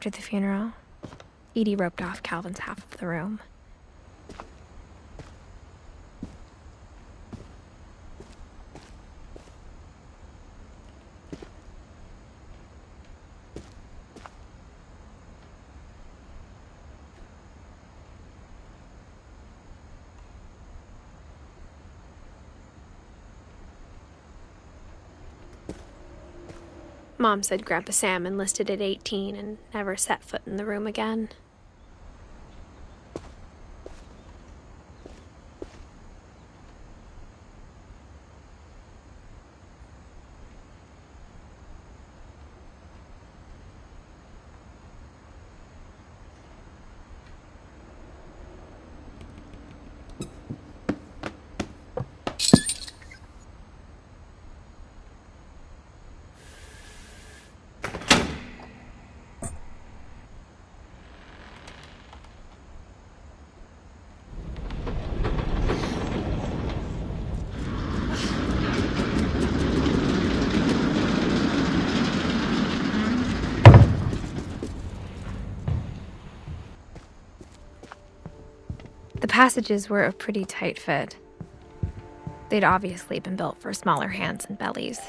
After the funeral, Edie roped off Calvin's half of the room. Mom said Grandpa Sam enlisted at 18 and never set foot in the room again. The passages were a pretty tight fit. They'd obviously been built for smaller hands and bellies.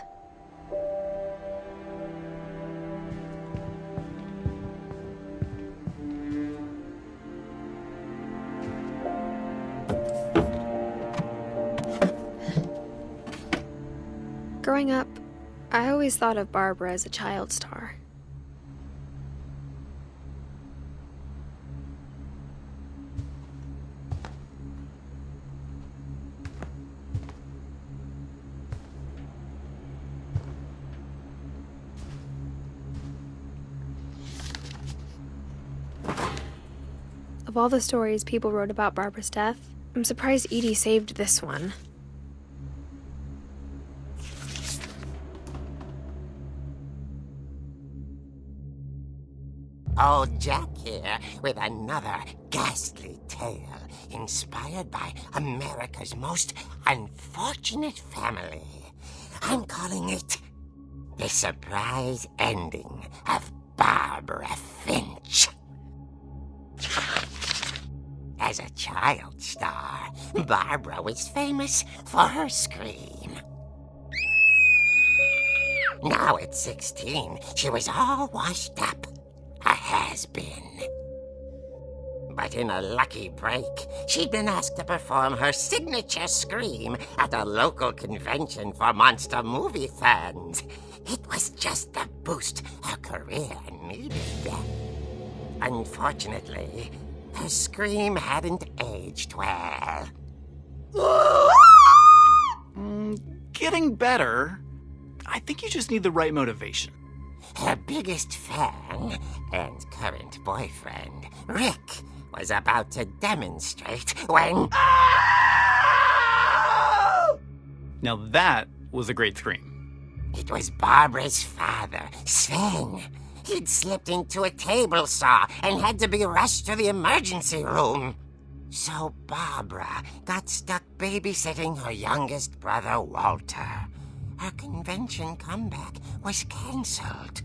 Growing up, I always thought of Barbara as a child star. Of all the stories people wrote about Barbara's death, I'm surprised Edie saved this one. Old Jack here with another ghastly tale inspired by America's most unfortunate family. I'm calling it The Surprise Ending of Barbara Finch. As a child star, Barbara was famous for her scream. Now at 16, she was all washed up. A has-been. But in a lucky break, she'd been asked to perform her signature scream at a local convention for monster movie fans. It was just the boost her career needed. Unfortunately, her scream hadn't aged well. Getting better. I think you just need the right motivation. Her biggest fan and current boyfriend, Rick, was about to demonstrate when... Now that was a great scream. It was Barbara's father, Sven. He'd slipped into a table saw and had to be rushed to the emergency room. So Barbara got stuck babysitting her youngest brother, Walter. Her convention comeback was cancelled.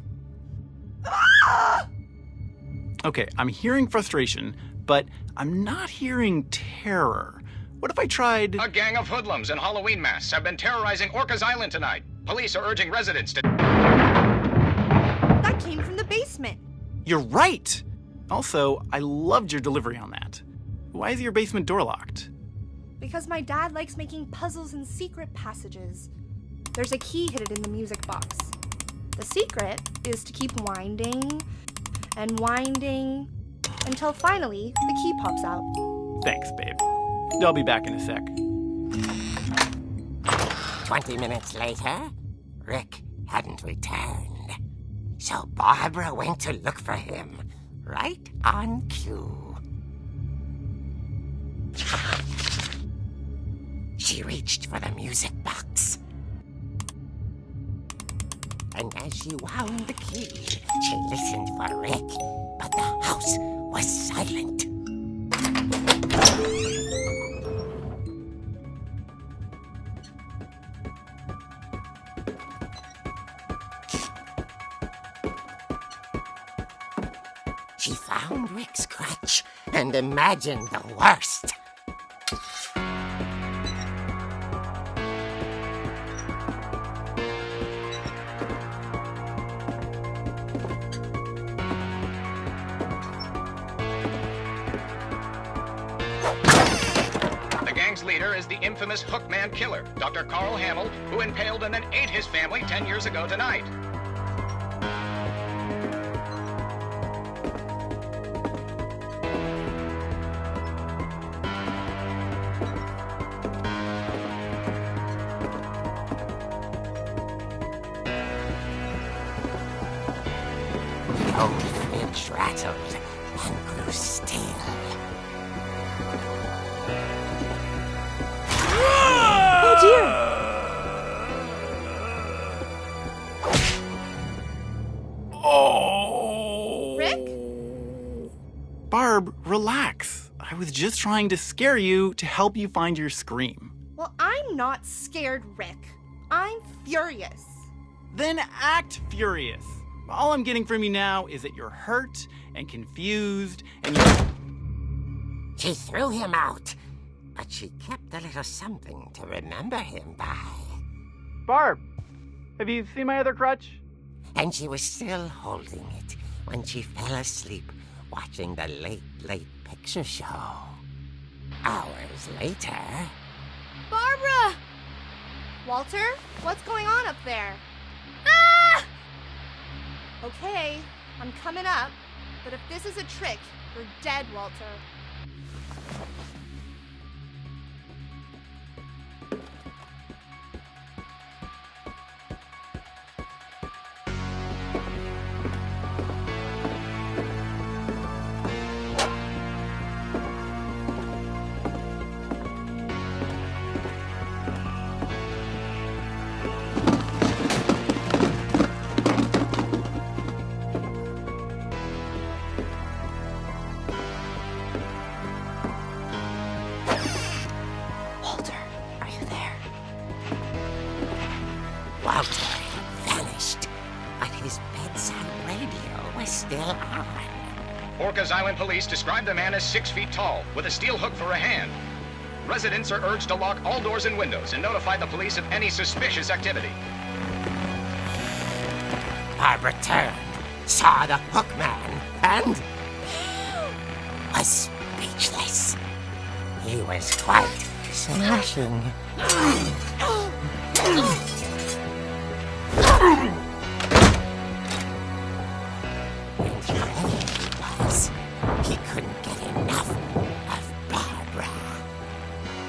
Okay, I'm hearing frustration, but I'm not hearing terror. What if I tried... A gang of hoodlums in Halloween masks have been terrorizing Orcas Island tonight. Police are urging residents to... That came from the basement. You're right! Also, I loved your delivery on that. Why is your basement door locked? Because my dad likes making puzzles and secret passages. There's a key hidden in the music box. The secret is to keep winding and winding until finally the key pops out. Thanks, babe. I'll be back in a sec. 20 minutes later, Rick hadn't returned. So Barbara went to look for him, right on cue. She reached for the music box. And as she wound the key, she listened for Rick, but the house was silent. around Rick's crotch and imagined the worst. The gang's leader is the infamous Hookman killer, Dr. Carl Hamill, who impaled and then ate his family 10 years ago tonight. The old fridge rattled and grew still. Oh dear! Oh! Rick? Barb, relax. I was just trying to scare you to help you find your scream. Well, I'm not scared, Rick. I'm furious. Then act furious. All I'm getting from you now is that you're hurt and confused and you... She threw him out, but she kept a little something to remember him by. Barb, have you seen my other crutch? And she was still holding it when she fell asleep watching the late picture show. Hours later... Barbara! Walter, what's going on up there? Ah! Okay, I'm coming up, but if this is a trick, you're dead, Walter. Walter, are you there? Walter had vanished, but his bedside radio was still on. Orcas Island police describe the man as 6 feet tall, with a steel hook for a hand. Residents are urged to lock all doors and windows and notify the police of any suspicious activity. Barbara turned, saw the hookman, and was speechless. He was quite smashing. And there he was. He couldn't get enough of Barbara.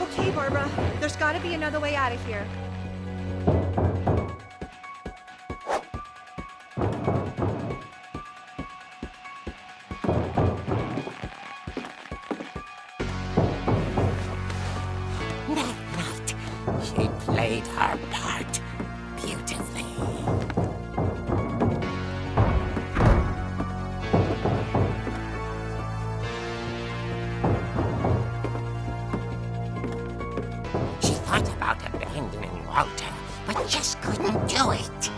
Okay, Barbara, there's gotta be another way out of here. That night, she played her part beautifully. She thought about abandoning Walter, but just couldn't do it.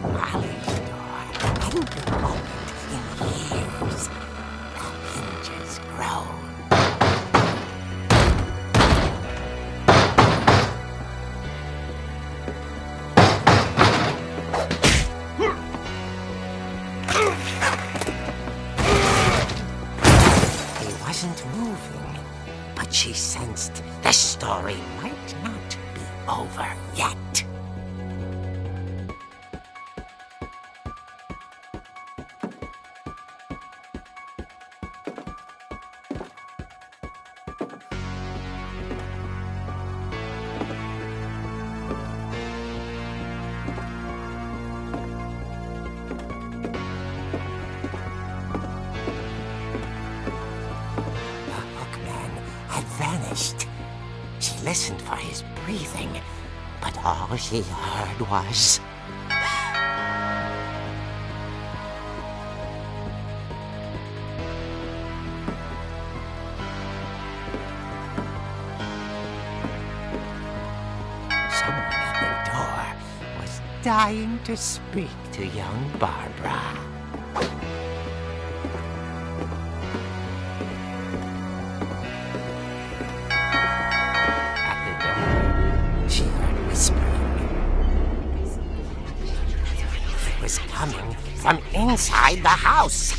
Molly's door hadn't been opened in years. The hinges groaned. He wasn't moving, but she sensed the story might not be over yet. The hookman had vanished. She listened for his breathing, But all she heard was... someone at the door was dying to speak to young Barbara. She heard whispering. It was coming from inside the house.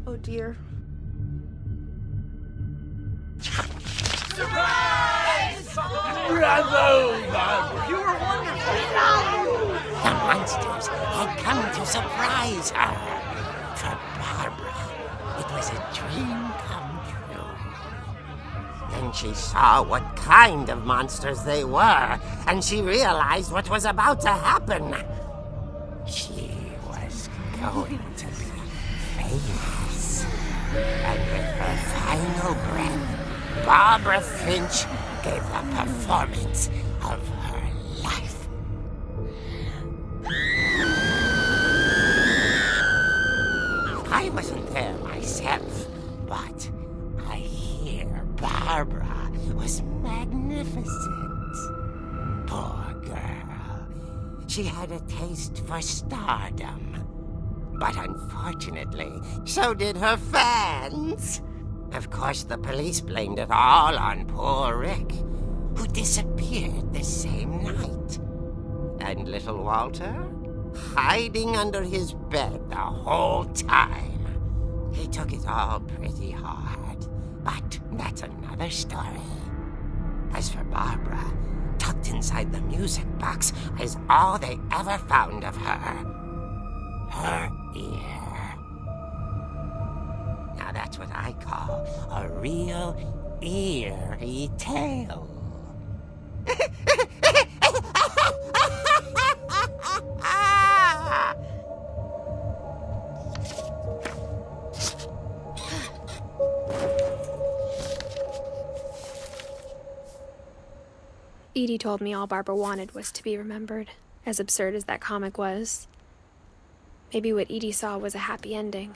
Oh dear. The monsters had come to surprise her. For Barbara, it was a dream come true. Then she saw what kind of monsters they were, and she realized what was about to happen. She was going to be famous. And with her final breath, Barbara Finch gave the performance of her life. I wasn't there myself, but I hear Barbara was magnificent. Poor girl. She had a taste for stardom. But unfortunately, so did her fans. Of course, the police blamed it all on poor Rick, who disappeared the same night. And little Walter? Hiding under his bed the whole time. He took it all pretty hard, but that's another story. As for Barbara, tucked inside the music box is all they ever found of her. Her ear. Now that's what I call a real eerie tale. Edie told me all Barbara wanted was to be remembered, as absurd as that comic was. Maybe what Edie saw was a happy ending.